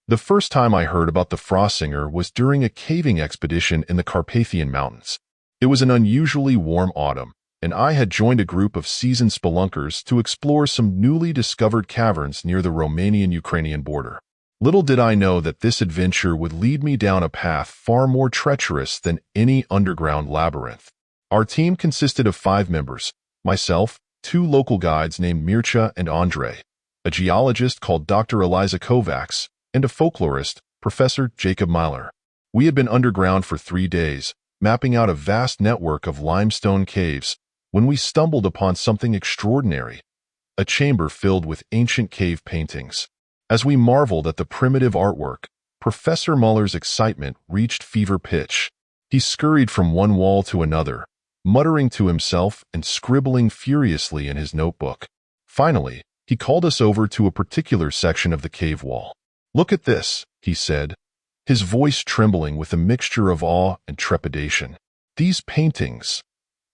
The first time I heard about the frost singer was during a caving expedition in the Carpathian Mountains. It was an unusually warm autumn, and I had joined a group of seasoned spelunkers to explore some newly discovered caverns near the Romanian-Ukrainian border. Little did I know that this adventure would lead me down a path far more treacherous than any underground labyrinth. Our team consisted of 5 members: myself, 2 local guides named Mircea and Andrei, a geologist called Dr. Eliza Kovacs, and a folklorist, Professor Jacob Myler. We had been underground for 3 days, mapping out a vast network of limestone caves, when we stumbled upon something extraordinary: a chamber filled with ancient cave paintings. As we marveled at the primitive artwork, Professor Muller's excitement reached fever pitch. He scurried from one wall to another, muttering to himself and scribbling furiously in his notebook. Finally, he called us over to a particular section of the cave wall. "Look at this," he said, his voice trembling with a mixture of awe and trepidation. "These paintings,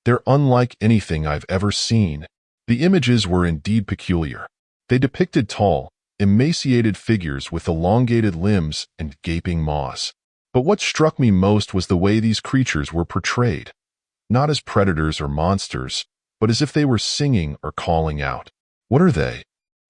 they're unlike anything I've ever seen." The images were indeed peculiar. They depicted tall, emaciated figures with elongated limbs and gaping maws. But what struck me most was the way these creatures were portrayed. Not as predators or monsters, but as if they were singing or calling out. "What are they?"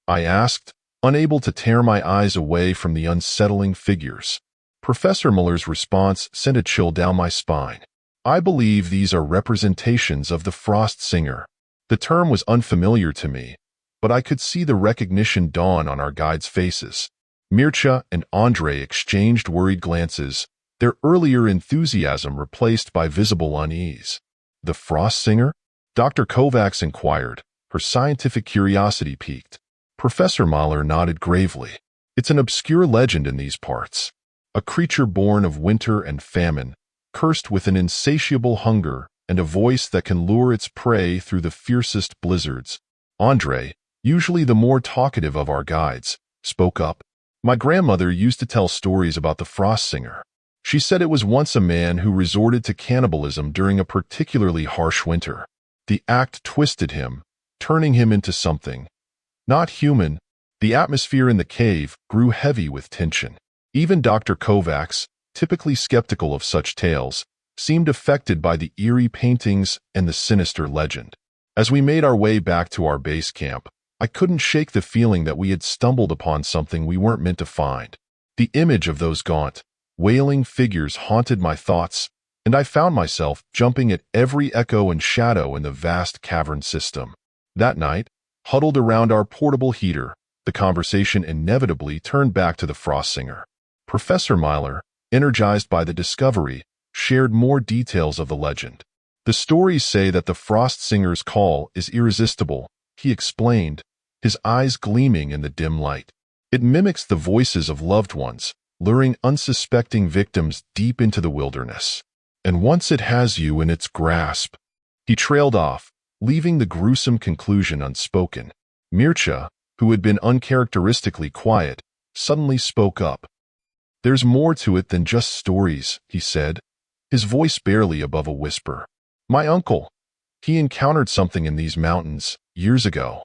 I asked, unable to tear my eyes away from the unsettling figures. Professor Muller's response sent a chill down my spine. "I believe these are representations of the frost singer." The term was unfamiliar to me, but I could see the recognition dawn on our guides' faces. Mircea and Andrei exchanged worried glances, their earlier enthusiasm replaced by visible unease. "The frost singer?" Dr. Kovacs inquired, her scientific curiosity piqued. Professor Muller nodded gravely. "It's an obscure legend in these parts. A creature born of winter and famine, cursed with an insatiable hunger and a voice that can lure its prey through the fiercest blizzards." Andrei, usually the more talkative of our guides, spoke up. "My grandmother used to tell stories about the frost singer. She said it was once a man who resorted to cannibalism during a particularly harsh winter. The act twisted him, turning him into something not human." The atmosphere in the cave grew heavy with tension. Even Dr. Kovacs, typically skeptical of such tales, seemed affected by the eerie paintings and the sinister legend. As we made our way back to our base camp, I couldn't shake the feeling that we had stumbled upon something we weren't meant to find. The image of those gaunt, wailing figures haunted my thoughts, and I found myself jumping at every echo and shadow in the vast cavern system. That night, huddled around our portable heater, the conversation inevitably turned back to the frost singer. Professor Myler, energized by the discovery, shared more details of the legend. "The stories say that the frost singer's call is irresistible," he explained, his eyes gleaming in the dim light. "It mimics the voices of loved ones, luring unsuspecting victims deep into the wilderness. And once it has you in its grasp..." He trailed off, leaving the gruesome conclusion unspoken. Mircea, who had been uncharacteristically quiet, suddenly spoke up. "There's more to it than just stories," he said, his voice barely above a whisper. "My uncle, he encountered something in these mountains years ago.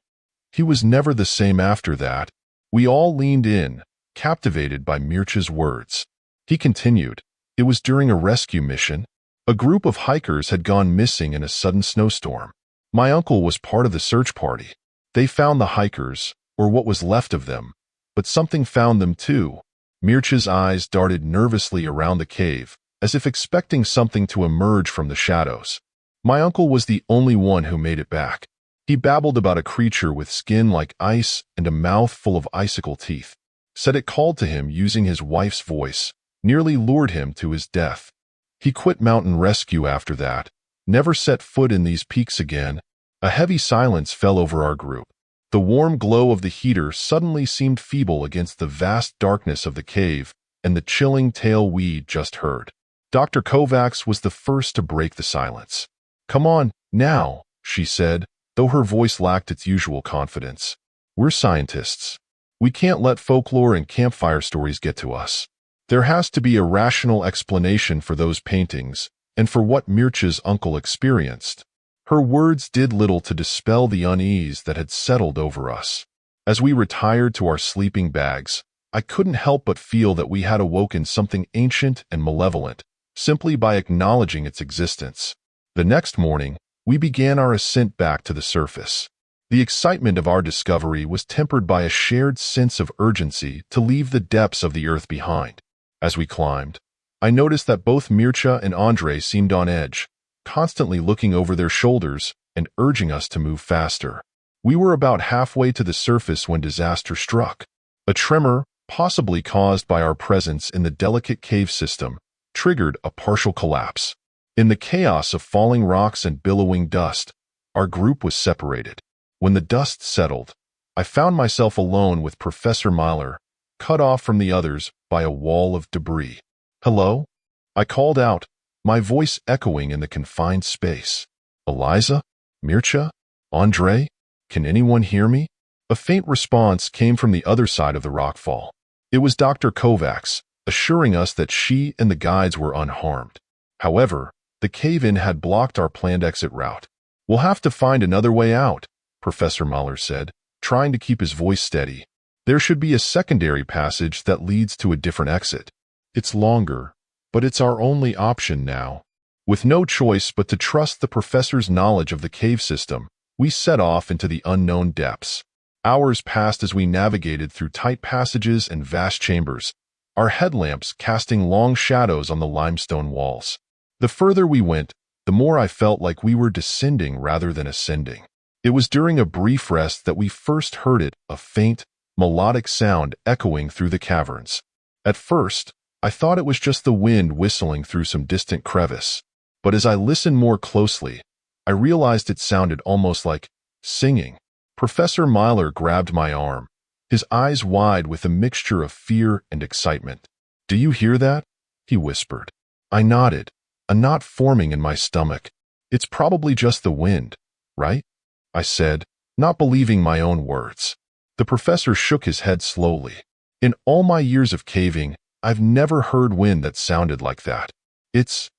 He was never the same after that." We all leaned in, captivated by Mircea's words. He continued, "It was during a rescue mission. A group of hikers had gone missing in a sudden snowstorm. My uncle was part of the search party. They found the hikers, or what was left of them, but something found them too." Mircea's eyes darted nervously around the cave, as if expecting something to emerge from the shadows. "My uncle was the only one who made it back. He babbled about a creature with skin like ice and a mouth full of icicle teeth. Said it called to him using his wife's voice, nearly lured him to his death. He quit mountain rescue after that, never set foot in these peaks again." A heavy silence fell over our group. The warm glow of the heater suddenly seemed feeble against the vast darkness of the cave and the chilling tale we'd just heard. Dr. Kovacs was the first to break the silence. "Come on, now," she said, though her voice lacked its usual confidence. "We're scientists. We can't let folklore and campfire stories get to us. There has to be a rational explanation for those paintings and for what Mircea's uncle experienced." Her words did little to dispel the unease that had settled over us. As we retired to our sleeping bags, I couldn't help but feel that we had awoken something ancient and malevolent, simply by acknowledging its existence. The next morning, we began our ascent back to the surface. The excitement of our discovery was tempered by a shared sense of urgency to leave the depths of the earth behind. As we climbed, I noticed that both Mircea and Andrei seemed on edge, constantly looking over their shoulders and urging us to move faster. We were about halfway to the surface when disaster struck. A tremor, possibly caused by our presence in the delicate cave system, triggered a partial collapse. In the chaos of falling rocks and billowing dust, our group was separated. When the dust settled, I found myself alone with Professor Myler, cut off from the others by a wall of debris. "Hello?" I called out, my voice echoing in the confined space. "Eliza? Mircea? Andrei? Can anyone hear me?" A faint response came from the other side of the rockfall. It was Dr. Kovacs, assuring us that she and the guides were unharmed. However, the cave-in had blocked our planned exit route. "We'll have to find another way out," Professor Muller said, trying to keep his voice steady. "There should be a secondary passage that leads to a different exit. It's longer, but it's our only option now." With no choice but to trust the professor's knowledge of the cave system, we set off into the unknown depths. Hours passed as we navigated through tight passages and vast chambers, our headlamps casting long shadows on the limestone walls. The further we went, the more I felt like we were descending rather than ascending. It was during a brief rest that we first heard it, a faint, melodic sound echoing through the caverns. At first, I thought it was just the wind whistling through some distant crevice, but as I listened more closely, I realized it sounded almost like singing. Professor Myler grabbed my arm, his eyes wide with a mixture of fear and excitement. "Do you hear that?" he whispered. I nodded, a knot forming in my stomach. "It's probably just the wind, right?" I said, not believing my own words. The professor shook his head slowly. "In all my years of caving, I've never heard wind that sounded like that. It's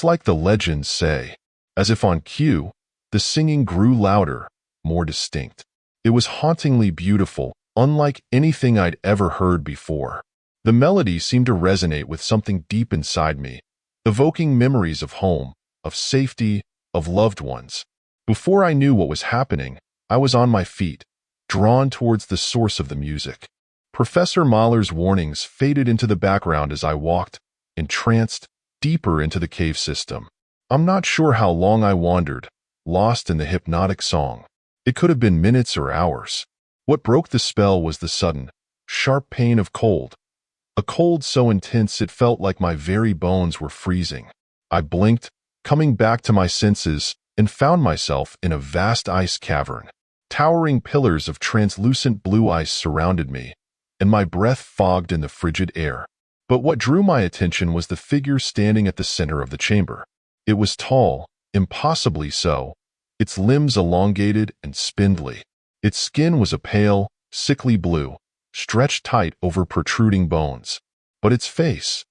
like the legends say." As if on cue, the singing grew louder, more distinct. It was hauntingly beautiful, unlike anything I'd ever heard before. The melody seemed to resonate with something deep inside me, evoking memories of home, of safety, of loved ones. Before I knew what was happening, I was on my feet, drawn towards the source of the music. Professor Mahler's warnings faded into the background as I walked, entranced, deeper into the cave system. I'm not sure how long I wandered, lost in the hypnotic song. It could have been minutes or hours. What broke the spell was the sudden, sharp pain of cold. A cold so intense it felt like my very bones were freezing. I blinked, coming back to my senses, and found myself in a vast ice cavern. Towering pillars of translucent blue ice surrounded me, and my breath fogged in the frigid air. But what drew my attention was the figure standing at the center of the chamber. It was tall, impossibly so, its limbs elongated and spindly. Its skin was a pale, sickly blue, stretched tight over protruding bones. But its face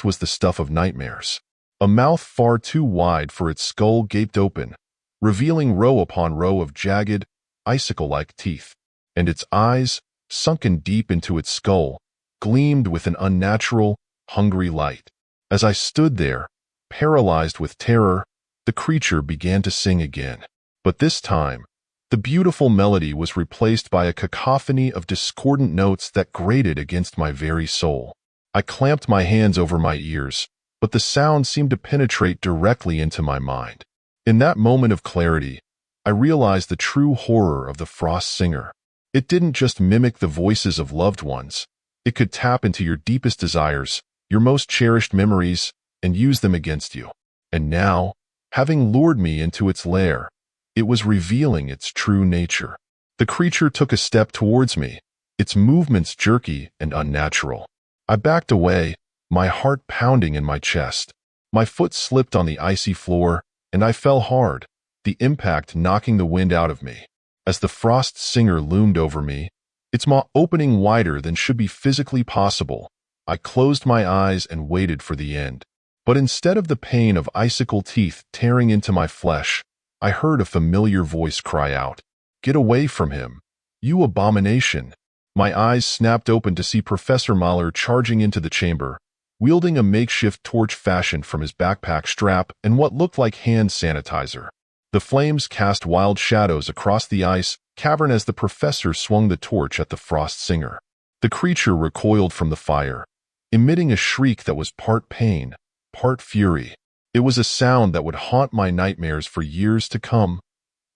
was the stuff of nightmares. A mouth far too wide for its skull gaped open, revealing row upon row of jagged, icicle-like teeth. And its eyes, sunken deep into its skull, gleamed with an unnatural, hungry light. As I stood there, paralyzed with terror, the creature began to sing again. But this time, the beautiful melody was replaced by a cacophony of discordant notes that grated against my very soul. I clamped my hands over my ears, but the sound seemed to penetrate directly into my mind. In that moment of clarity, I realized the true horror of the frost singer. It didn't just mimic the voices of loved ones. It could tap into your deepest desires, your most cherished memories, and use them against you. And now, having lured me into its lair, it was revealing its true nature. The creature took a step towards me, its movements jerky and unnatural. I backed away, my heart pounding in my chest. My foot slipped on the icy floor, and I fell hard, the impact knocking the wind out of me. As the frost singer loomed over me, its maw opening wider than should be physically possible, I closed my eyes and waited for the end. But instead of the pain of icicle teeth tearing into my flesh, I heard a familiar voice cry out, "Get away from him, you abomination!" My eyes snapped open to see Professor Mahler charging into the chamber, wielding a makeshift torch fashioned from his backpack strap and what looked like hand sanitizer. The flames cast wild shadows across the ice cavern as the professor swung the torch at the frost singer. The creature recoiled from the fire, emitting a shriek that was part pain, part fury. It was a sound that would haunt my nightmares for years to come,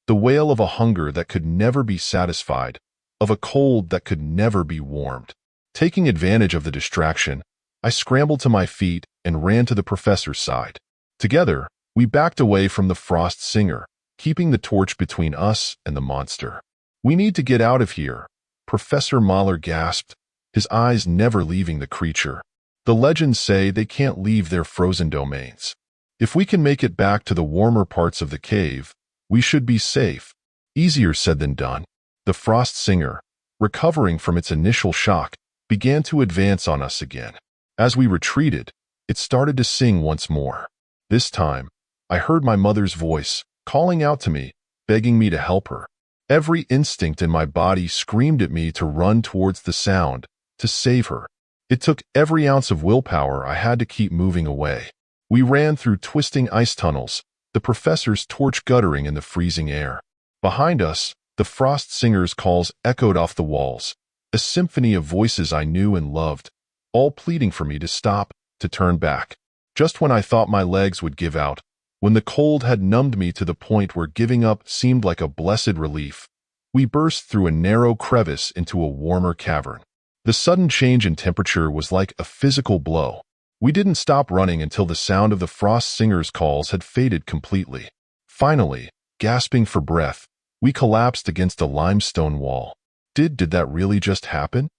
the wail of a hunger that could never be satisfied, of a cold that could never be warmed. Taking advantage of the distraction, I scrambled to my feet and ran to the professor's side. Together, we backed away from the frost singer, keeping the torch between us and the monster. "We need to get out of here," Professor Mahler gasped, his eyes never leaving the creature. "The legends say they can't leave their frozen domains. If we can make it back to the warmer parts of the cave, we should be safe." Easier said than done. The frost singer, recovering from its initial shock, began to advance on us again. As we retreated, it started to sing once more. This time, I heard my mother's voice, calling out to me, begging me to help her. Every instinct in my body screamed at me to run towards the sound, to save her. It took every ounce of willpower I had to keep moving away. We ran through twisting ice tunnels, the professor's torch guttering in the freezing air. Behind us, the frost singer's calls echoed off the walls, a symphony of voices I knew and loved, all pleading for me to stop, to turn back. Just when I thought my legs would give out, when the cold had numbed me to the point where giving up seemed like a blessed relief, we burst through a narrow crevice into a warmer cavern. The sudden change in temperature was like a physical blow. We didn't stop running until the sound of the frost singer's calls had faded completely. Finally, gasping for breath, we collapsed against a limestone wall. Did that really just happen?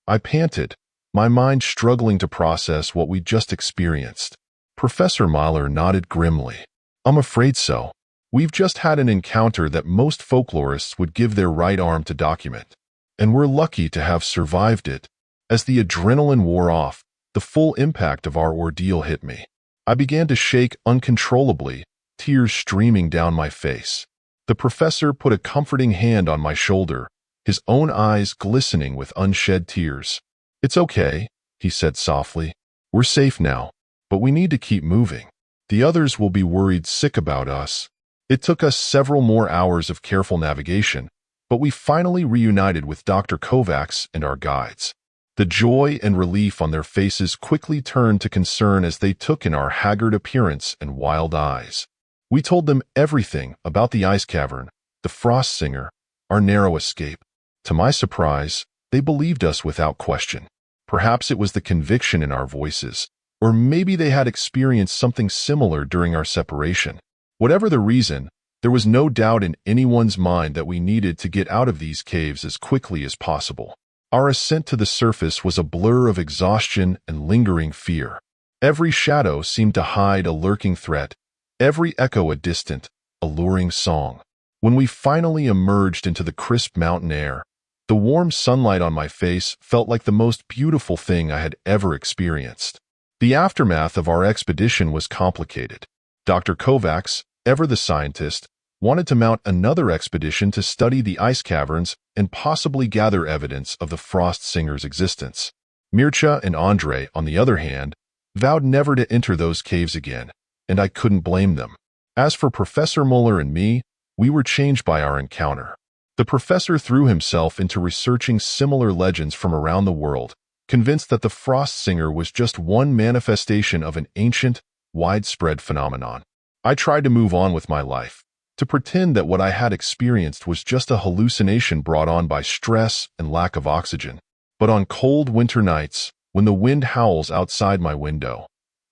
I panted, my mind struggling to process what we'd just experienced. Professor Mahler nodded grimly. "I'm afraid so. We've just had an encounter that most folklorists would give their right arm to document. And we're lucky to have survived it." As the adrenaline wore off, the full impact of our ordeal hit me. I began to shake uncontrollably, tears streaming down my face. The professor put a comforting hand on my shoulder, his own eyes glistening with unshed tears. "It's okay," he said softly. "We're safe now, but we need to keep moving. The others will be worried sick about us." It took us several more hours of careful navigation, but we finally reunited with Dr. Kovacs and our guides. The joy and relief on their faces quickly turned to concern as they took in our haggard appearance and wild eyes. We told them everything about the ice cavern, the frost singer, our narrow escape. To my surprise, they believed us without question. Perhaps it was the conviction in our voices, or maybe they had experienced something similar during our separation. Whatever the reason, there was no doubt in anyone's mind that we needed to get out of these caves as quickly as possible. Our ascent to the surface was a blur of exhaustion and lingering fear. Every shadow seemed to hide a lurking threat, every echo a distant, alluring song. When we finally emerged into the crisp mountain air, the warm sunlight on my face felt like the most beautiful thing I had ever experienced. The aftermath of our expedition was complicated. Dr. Kovacs, ever the scientist, wanted to mount another expedition to study the ice caverns and possibly gather evidence of the frost singer's existence. Mircea and Andrei, on the other hand, vowed never to enter those caves again, and I couldn't blame them. As for Professor Muller and me, we were changed by our encounter. The professor threw himself into researching similar legends from around the world, convinced that the frost singer was just one manifestation of an ancient, widespread phenomenon. I tried to move on with my life, to pretend that what I had experienced was just a hallucination brought on by stress and lack of oxygen. But on cold winter nights, when the wind howls outside my window,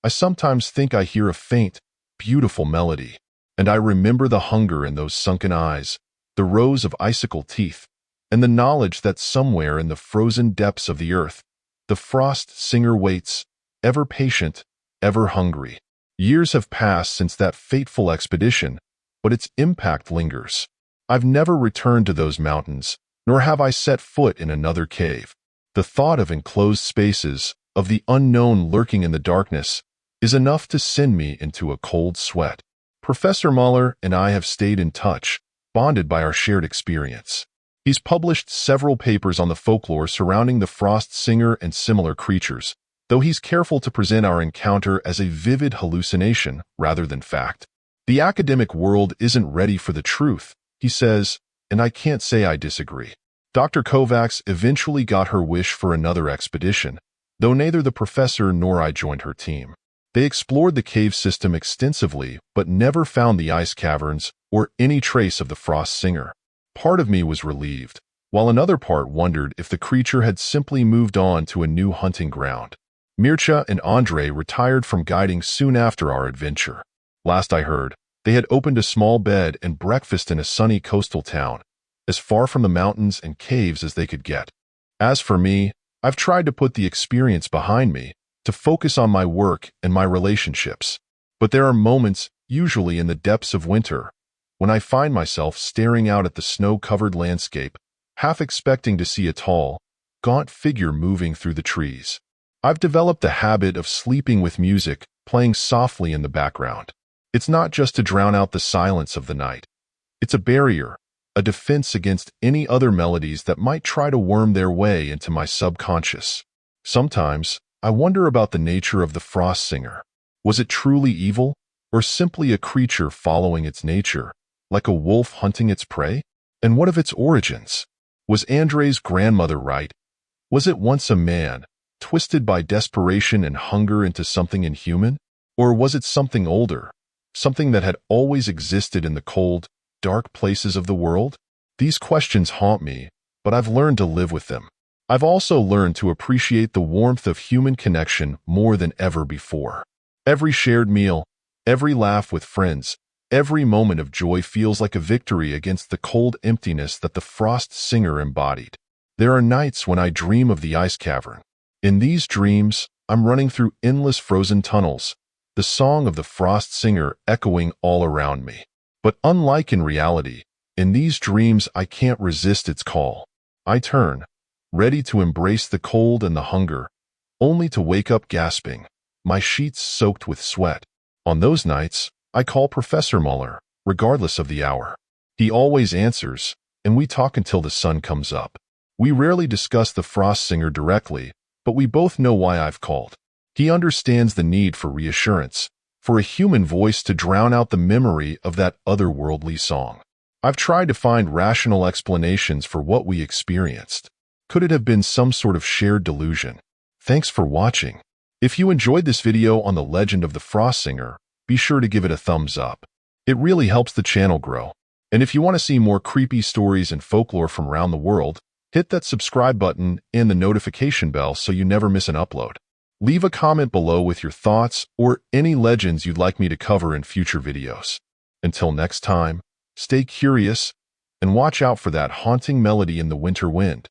I sometimes think I hear a faint, beautiful melody, and I remember the hunger in those sunken eyes, the rows of icicle teeth, and the knowledge that somewhere in the frozen depths of the earth, the frost singer waits, ever patient, ever hungry. Years have passed since that fateful expedition, but its impact lingers. I've never returned to those mountains, nor have I set foot in another cave. The thought of enclosed spaces, of the unknown lurking in the darkness, is enough to send me into a cold sweat. Professor Muller and I have stayed in touch, bonded by our shared experience. He's published several papers on the folklore surrounding the frost singer and similar creatures, though he's careful to present our encounter as a vivid hallucination rather than fact. The academic world isn't ready for the truth, he says, and I can't say I disagree. Dr. Kovacs eventually got her wish for another expedition, though neither the professor nor I joined her team. They explored the cave system extensively, but never found the ice caverns or any trace of the frost singer. Part of me was relieved, while another part wondered if the creature had simply moved on to a new hunting ground. Mircea and Andrei retired from guiding soon after our adventure. Last I heard, they had opened a small bed and breakfast in a sunny coastal town, as far from the mountains and caves as they could get. As for me, I've tried to put the experience behind me, to focus on my work and my relationships. But there are moments, usually in the depths of winter, when I find myself staring out at the snow-covered landscape, half expecting to see a tall, gaunt figure moving through the trees. I've developed the habit of sleeping with music playing softly in the background. It's not just to drown out the silence of the night. It's a barrier, a defense against any other melodies that might try to worm their way into my subconscious. Sometimes, I wonder about the nature of the frost singer. Was it truly evil, or simply a creature following its nature, like a wolf hunting its prey? And what of its origins? Was Andrei's grandmother right? Was it once a man, twisted by desperation and hunger into something inhuman? Or was it something older, something that had always existed in the cold, dark places of the world? These questions haunt me, but I've learned to live with them. I've also learned to appreciate the warmth of human connection more than ever before. Every shared meal, every laugh with friends, every moment of joy feels like a victory against the cold emptiness that the frost singer embodied. There are nights when I dream of the ice cavern. In these dreams, I'm running through endless frozen tunnels, the song of the frost singer echoing all around me. But unlike in reality, in these dreams I can't resist its call. I turn, ready to embrace the cold and the hunger, only to wake up gasping, my sheets soaked with sweat. On those nights, I call Professor Muller, regardless of the hour. He always answers, and we talk until the sun comes up. We rarely discuss the frost singer directly, but we both know why I've called. He understands the need for reassurance, for a human voice to drown out the memory of that otherworldly song. I've tried to find rational explanations for what we experienced. Could it have been some sort of shared delusion? Thanks for watching. If you enjoyed this video on the legend of the frost singer, be sure to give it a thumbs up. It really helps the channel grow. And if you want to see more creepy stories and folklore from around the world, hit that subscribe button and the notification bell so you never miss an upload. Leave a comment below with your thoughts or any legends you'd like me to cover in future videos. Until next time, stay curious and watch out for that haunting melody in the winter wind.